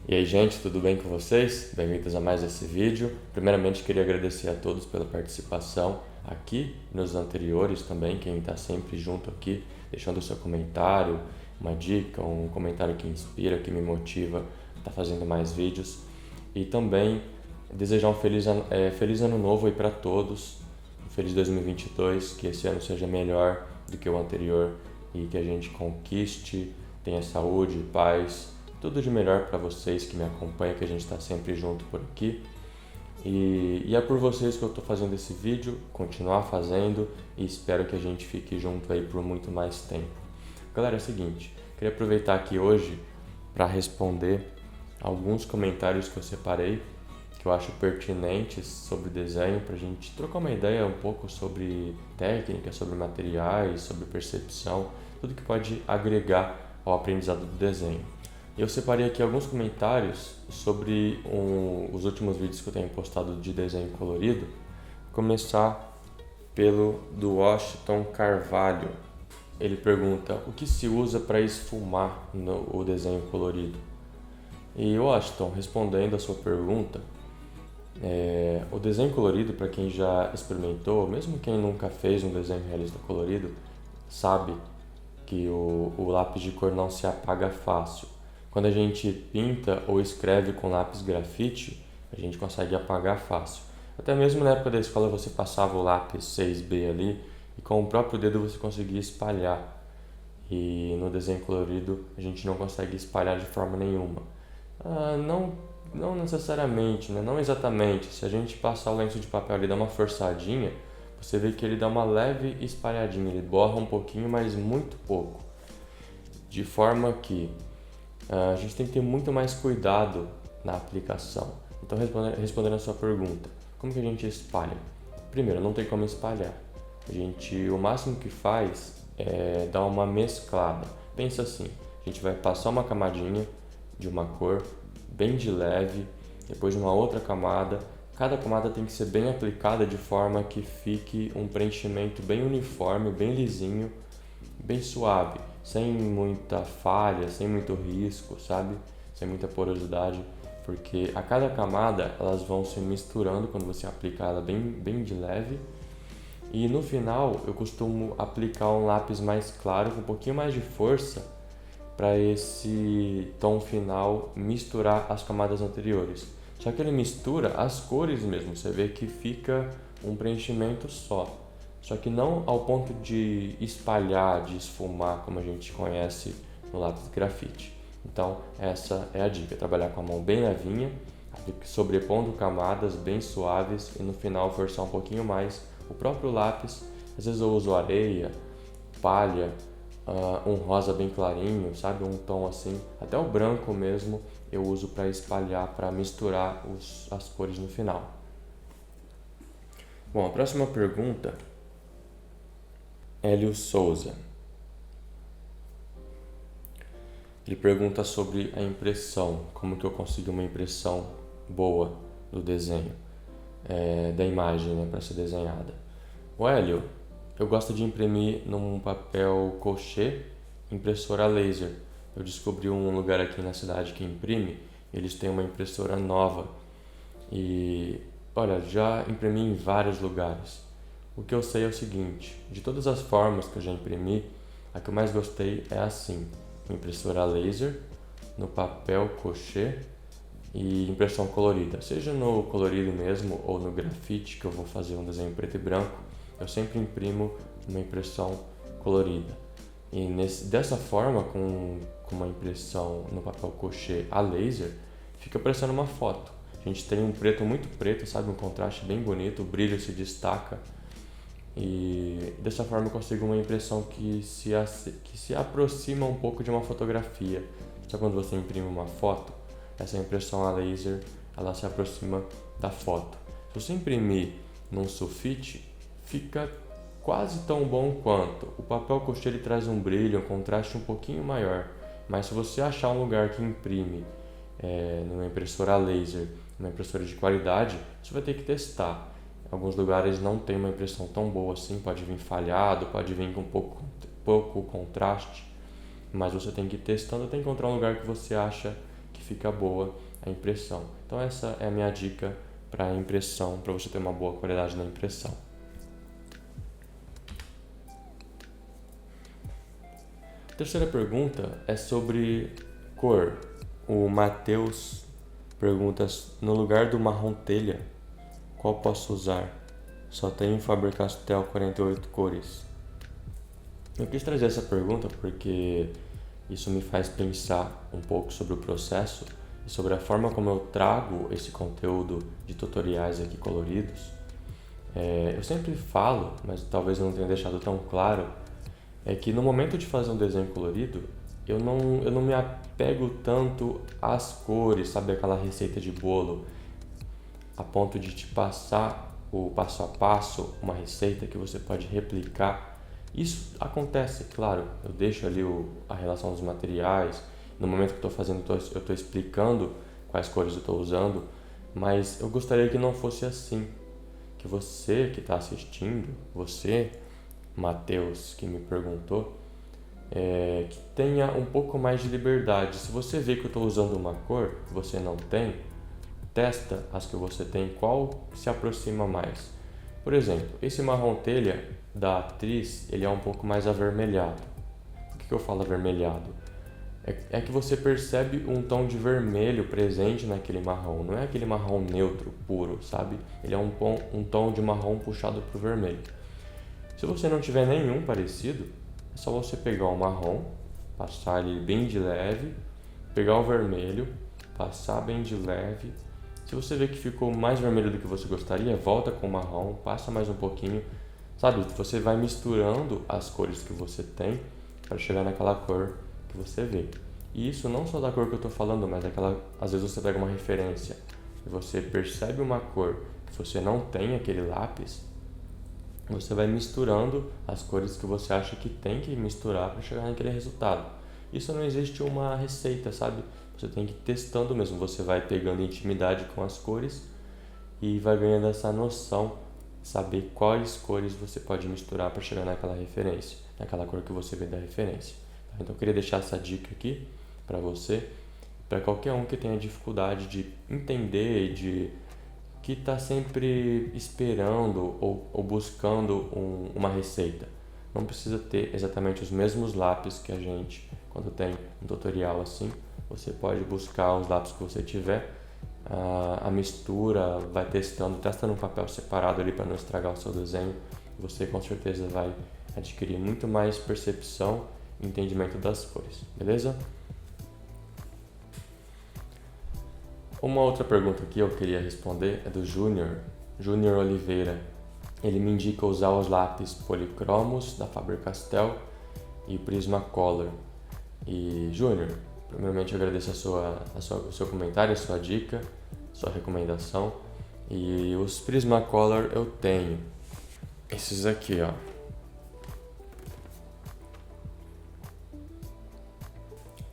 E aí, gente, tudo bem com vocês? Bem-vindos a mais esse vídeo. Primeiramente, queria agradecer a todos pela participação aqui, nos anteriores também, quem está sempre junto aqui, deixando o seu comentário, uma dica, um comentário que inspira, que me motiva a estar fazendo mais vídeos. E também desejar um feliz ano novo aí para todos, um feliz 2022, que esse ano seja melhor do que o anterior e que a gente conquiste, tenha saúde, paz, tudo de melhor para vocês que me acompanham, que a gente está sempre junto por aqui. E é por vocês que eu estou fazendo esse vídeo, continuar fazendo e espero que a gente fique junto aí por muito mais tempo. Galera, é o seguinte, queria aproveitar aqui hoje para responder alguns comentários que eu separei, que eu acho pertinentes sobre desenho, para a gente trocar uma ideia um pouco sobre técnica, sobre materiais, sobre percepção, tudo que pode agregar ao aprendizado do desenho. Eu separei aqui alguns comentários sobre os últimos vídeos que eu tenho postado de desenho colorido. Vou começar pelo do Washington Carvalho. Ele pergunta: o que se usa para esfumar o desenho colorido? E Washington, respondendo a sua pergunta, o desenho colorido, para quem já experimentou, mesmo quem nunca fez um desenho realista colorido, sabe que o lápis de cor não se apaga fácil. Quando a gente pinta ou escreve com lápis grafite, a gente consegue apagar fácil. Até mesmo na época da escola você passava o lápis 6B ali e com o próprio dedo você conseguia espalhar. E no desenho colorido a gente não consegue espalhar de forma nenhuma. Não necessariamente, né? Não exatamente. Se a gente passar o lenço de papel ali e dar uma forçadinha, você vê que ele dá uma leve espalhadinha, ele borra um pouquinho, mas muito pouco. De forma que a gente tem que ter muito mais cuidado na aplicação. Então, respondendo a sua pergunta, como que a gente espalha? Primeiro, não tem como espalhar. O máximo que faz é dar uma mesclada. Pensa assim, a gente vai passar uma camadinha de uma cor bem de leve, depois uma outra camada. Cada camada tem que ser bem aplicada de forma que fique um preenchimento bem uniforme, bem lisinho, bem suave, sem muita falha, sem muito risco, sabe? Sem muita porosidade, porque a cada camada elas vão se misturando quando você aplica ela bem de leve. E no final eu costumo aplicar um lápis mais claro, com um pouquinho mais de força, para esse tom final misturar as camadas anteriores. Só que ele mistura as cores mesmo, você vê que fica um preenchimento só que não ao ponto de espalhar, de esfumar, como a gente conhece no lápis grafite. Então essa é a dica, trabalhar com a mão bem levinha, sobrepondo camadas bem suaves e no final forçar um pouquinho mais o próprio lápis. Às vezes eu uso areia, palha, um rosa bem clarinho, sabe? Um tom assim, até o branco mesmo eu uso para espalhar, para misturar as cores no final. Bom, a próxima pergunta, Hélio Souza. Ele pergunta sobre a impressão, como que eu consigo uma impressão boa do desenho, da imagem, né, para ser desenhada. O Hélio, eu gosto de imprimir num papel crochê, impressora laser. Eu descobri um lugar aqui na cidade que imprime, eles têm uma impressora nova e, olha, já imprimi em vários lugares. O que eu sei é o seguinte, de todas as formas que eu já imprimi, a que eu mais gostei é assim, impressora laser, no papel crochê e impressão colorida. Seja no colorido mesmo ou no grafite, que eu vou fazer um desenho preto e branco, eu sempre imprimo uma impressão colorida. E dessa forma, com uma impressão no papel crochê a laser, fica parecendo uma foto. A gente tem um preto muito preto, sabe? Um contraste bem bonito, o brilho se destaca. E dessa forma eu consigo uma impressão que se aproxima um pouco de uma fotografia. Só quando você imprime uma foto, essa impressão a laser, ela se aproxima da foto. Se você imprimir num sulfite, fica quase tão bom quanto. O papel crochê ele traz um brilho, um contraste um pouquinho maior. Mas se você achar um lugar que imprime numa impressora laser, uma impressora de qualidade, você vai ter que testar. Alguns lugares não tem uma impressão tão boa assim, pode vir falhado, pode vir com pouco contraste, mas você tem que ir testando até encontrar um lugar que você acha que fica boa a impressão. Então essa é a minha dica para a impressão, para você ter uma boa qualidade na impressão. A terceira pergunta é sobre cor. O Matheus pergunta: no lugar do marrom telha, qual posso usar? Só tenho Faber-Castell 48 cores. Eu quis trazer essa pergunta porque isso me faz pensar um pouco sobre o processo e sobre a forma como eu trago esse conteúdo de tutoriais aqui coloridos. Eu sempre falo, mas talvez eu não tenha deixado tão claro, é que no momento de fazer um desenho colorido, eu não me apego tanto às cores, sabe, aquela receita de bolo, a ponto de te passar o passo a passo, uma receita que você pode replicar. Isso acontece, claro, eu deixo ali a relação dos materiais, no momento que estou fazendo, eu estou explicando quais cores eu estou usando, mas eu gostaria que não fosse assim, que você que está assistindo, você, Matheus, que me perguntou, que tenha um pouco mais de liberdade. Se você vê que eu estou usando uma cor que você não tem, testa as que você tem, qual se aproxima mais. Por exemplo, esse marrom telha da atriz, ele é um pouco mais avermelhado. Por que eu falo avermelhado? É que você percebe um tom de vermelho presente naquele marrom. Não é aquele marrom neutro, puro, sabe? Ele é um tom de marrom puxado para o vermelho. Se você não tiver nenhum parecido, é só você pegar o marrom, passar ele bem de leve, pegar o vermelho, passar bem de leve. Se você vê que ficou mais vermelho do que você gostaria, volta com o marrom, passa mais um pouquinho. Sabe, você vai misturando as cores que você tem para chegar naquela cor que você vê. E isso não só da cor que eu estou falando, mas às vezes você pega uma referência e você percebe uma cor que você não tem aquele lápis, você vai misturando as cores que você acha que tem que misturar para chegar naquele resultado. Isso não existe uma receita, sabe? Você tem que ir testando mesmo, você vai pegando intimidade com as cores e vai ganhando essa noção, saber quais cores você pode misturar para chegar naquela referência, naquela cor que você vê da referência. Então eu queria deixar essa dica aqui para você, para qualquer um que tenha dificuldade de entender e que está sempre esperando ou buscando uma receita. Não precisa ter exatamente os mesmos lápis que a gente, quando tem um tutorial assim, você pode buscar os lápis que você tiver, a mistura, vai testando, testa num papel separado ali para não estragar o seu desenho. Você com certeza vai adquirir muito mais percepção e entendimento das cores, beleza? Uma outra pergunta que eu queria responder é do Júnior Oliveira. Ele me indica usar os lápis Polychromos da Faber-Castell e Prismacolor. E Júnior, primeiramente eu agradeço o seu comentário, a sua dica, a sua recomendação. E os Prismacolor eu tenho esses aqui, ó.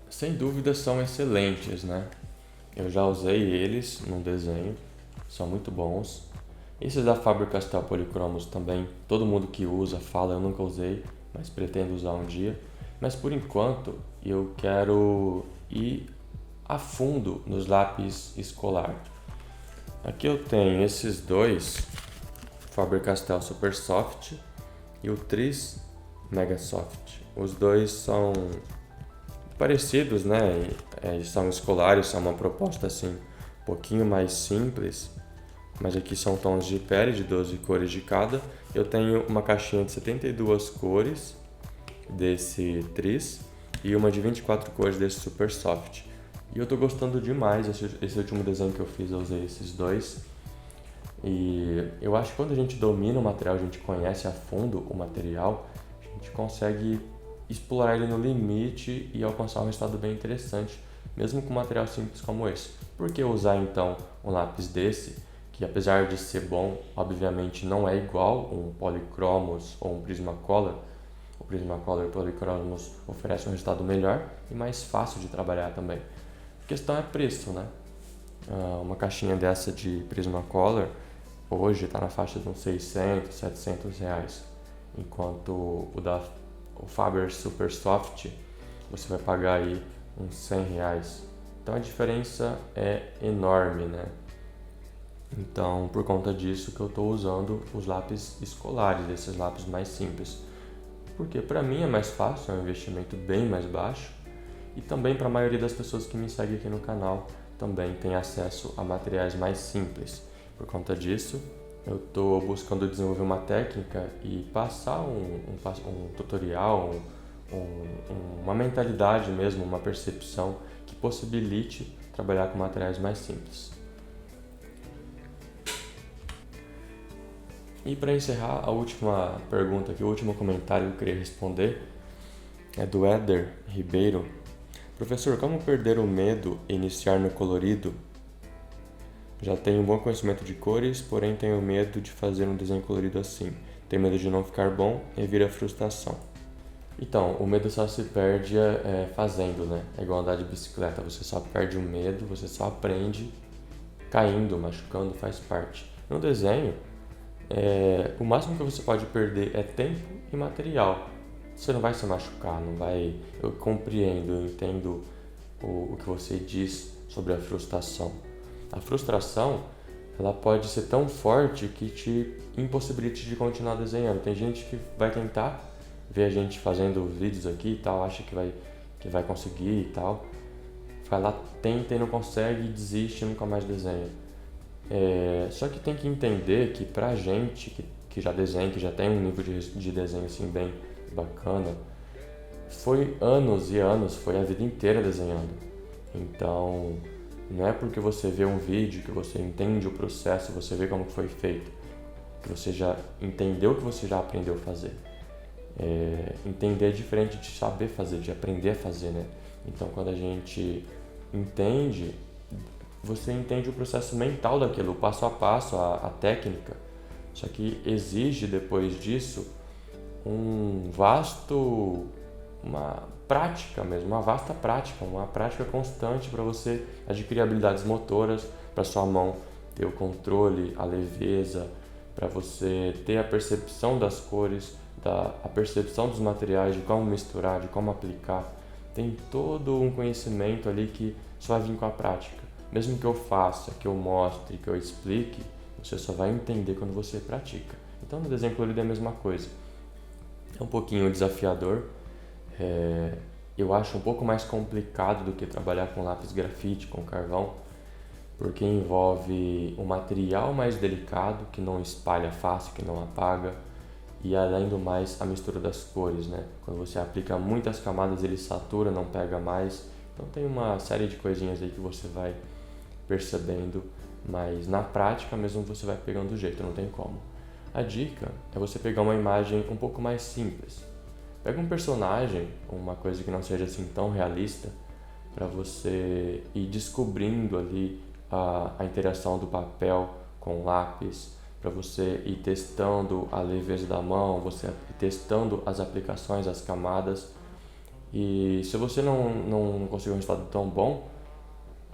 Sem dúvida são excelentes, né? Eu já usei eles num desenho, são muito bons. Esses da Faber-Castell Polychromos também, todo mundo que usa fala, eu nunca usei, mas pretendo usar um dia. Mas por enquanto eu quero ir a fundo nos lápis escolar. Aqui eu tenho esses dois, Faber-Castell Super Soft e o Tris Mega Soft. Os dois são parecidos, né? Eles são escolares, são uma proposta assim um pouquinho mais simples, mas aqui são tons de pele de 12 cores de cada. Eu tenho uma caixinha de 72 cores desse Tris e uma de 24 cores desse Super Soft. E eu tô gostando demais, esse último desenho que eu fiz eu usei esses dois. E eu acho que quando a gente domina o material, a gente conhece a fundo o material, a gente consegue explorar ele no limite e alcançar um resultado bem interessante, mesmo com um material simples como esse. Por que usar então um lápis desse, que apesar de ser bom, obviamente não é igual um Polychromos ou um Prismacolor? O Prismacolor e o Polychromos oferecem um resultado melhor e mais fácil de trabalhar também. A questão é preço, né? Uma caixinha dessa de Prismacolor hoje está na faixa de uns 600, 700 reais, enquanto o Faber Super Soft você vai pagar aí uns 100 reais, Então a diferença é enorme, né? Então, por conta disso que eu estou usando os lápis escolares, esses lápis mais simples. Porque para mim é mais fácil, é um investimento bem mais baixo. E também para a maioria das pessoas que me seguem aqui no canal também tem acesso a materiais mais simples. Por conta disso, eu estou buscando desenvolver uma técnica e passar um tutorial, uma mentalidade mesmo, uma percepção que possibilite trabalhar com materiais mais simples. E para encerrar, a última pergunta aqui, o último comentário que eu queria responder é do Éder Ribeiro. Professor, como perder o medo e iniciar no colorido? Já tenho um bom conhecimento de cores, porém tenho medo de fazer um desenho colorido assim. Tenho medo de não ficar bom e vira frustração. Então, o medo só se perde fazendo, né? É igual andar de bicicleta, você só perde o medo, você só aprende caindo, machucando, faz parte. No desenho, o máximo que você pode perder é tempo e material. Você não vai se machucar, não vai... Eu compreendo, eu entendo o que você diz sobre a frustração. A frustração, ela pode ser tão forte que te impossibilite de continuar desenhando. Tem gente que vai tentar ver a gente fazendo vídeos aqui e tal, acha que vai conseguir e tal. Vai lá, tenta e não consegue, desiste e nunca mais desenha. Só que tem que entender que pra gente que já desenha, que já tem um nível de desenho assim bem bacana, foi anos e anos, foi a vida inteira desenhando. Então, não é porque você vê um vídeo que você entende o processo, você vê como foi feito, que você já entendeu, que você já aprendeu a fazer. Entender é diferente de saber fazer, de aprender a fazer, né? Então, quando a gente entende, você entende o processo mental daquilo, o passo a passo, a técnica. Só que exige, depois disso, uma prática mesmo, uma vasta prática, uma prática constante para você adquirir habilidades motoras, para sua mão ter o controle, a leveza, para você ter a percepção das cores, a percepção dos materiais, de como misturar, de como aplicar. Tem todo um conhecimento ali que só vai vir com a prática. Mesmo que eu faça, que eu mostre, que eu explique, você só vai entender quando você pratica. Então no desenho colorido é a mesma coisa. É um pouquinho desafiador, eu acho um pouco mais complicado do que trabalhar com lápis grafite, com carvão, porque envolve um material mais delicado, que não espalha fácil, que não apaga, e além do mais a mistura das cores, né? Quando você aplica muitas camadas ele satura, não pega mais, então tem uma série de coisinhas aí que você vai percebendo, mas na prática mesmo você vai pegando o jeito, não tem como. A dica é você pegar uma imagem um pouco mais simples. Pega um personagem, uma coisa que não seja assim tão realista, para você ir descobrindo ali a interação do papel com o lápis, para você ir testando a leveza da mão, você ir testando as aplicações, as camadas. E se você não conseguir um resultado tão bom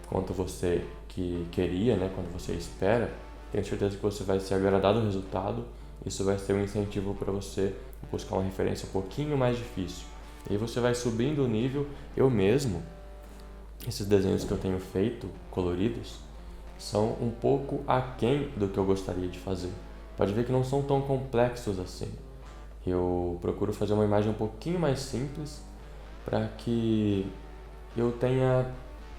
quanto você que queria, né, quando você espera, tenho certeza que você vai ser agradado do resultado. Isso vai ser um incentivo para você buscar uma referência um pouquinho mais difícil. E aí você vai subindo o nível. Eu mesmo, esses desenhos que eu tenho feito, coloridos, são um pouco aquém do que eu gostaria de fazer. Pode ver que não são tão complexos assim. Eu procuro fazer uma imagem um pouquinho mais simples para que eu tenha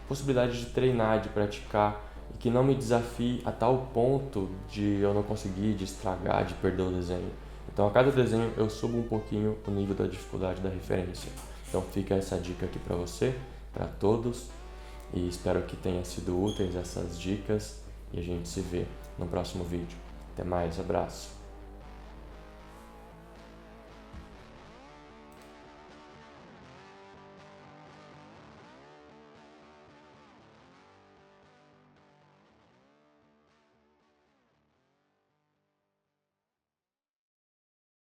possibilidade de treinar, de praticar e que não me desafie a tal ponto de eu não conseguir, de estragar, de perder o desenho. Então a cada desenho eu subo um pouquinho o nível da dificuldade da referência. Então fica essa dica aqui para você, para todos, e espero que tenha sido úteis essas dicas e a gente se vê no próximo vídeo. Até mais, abraço!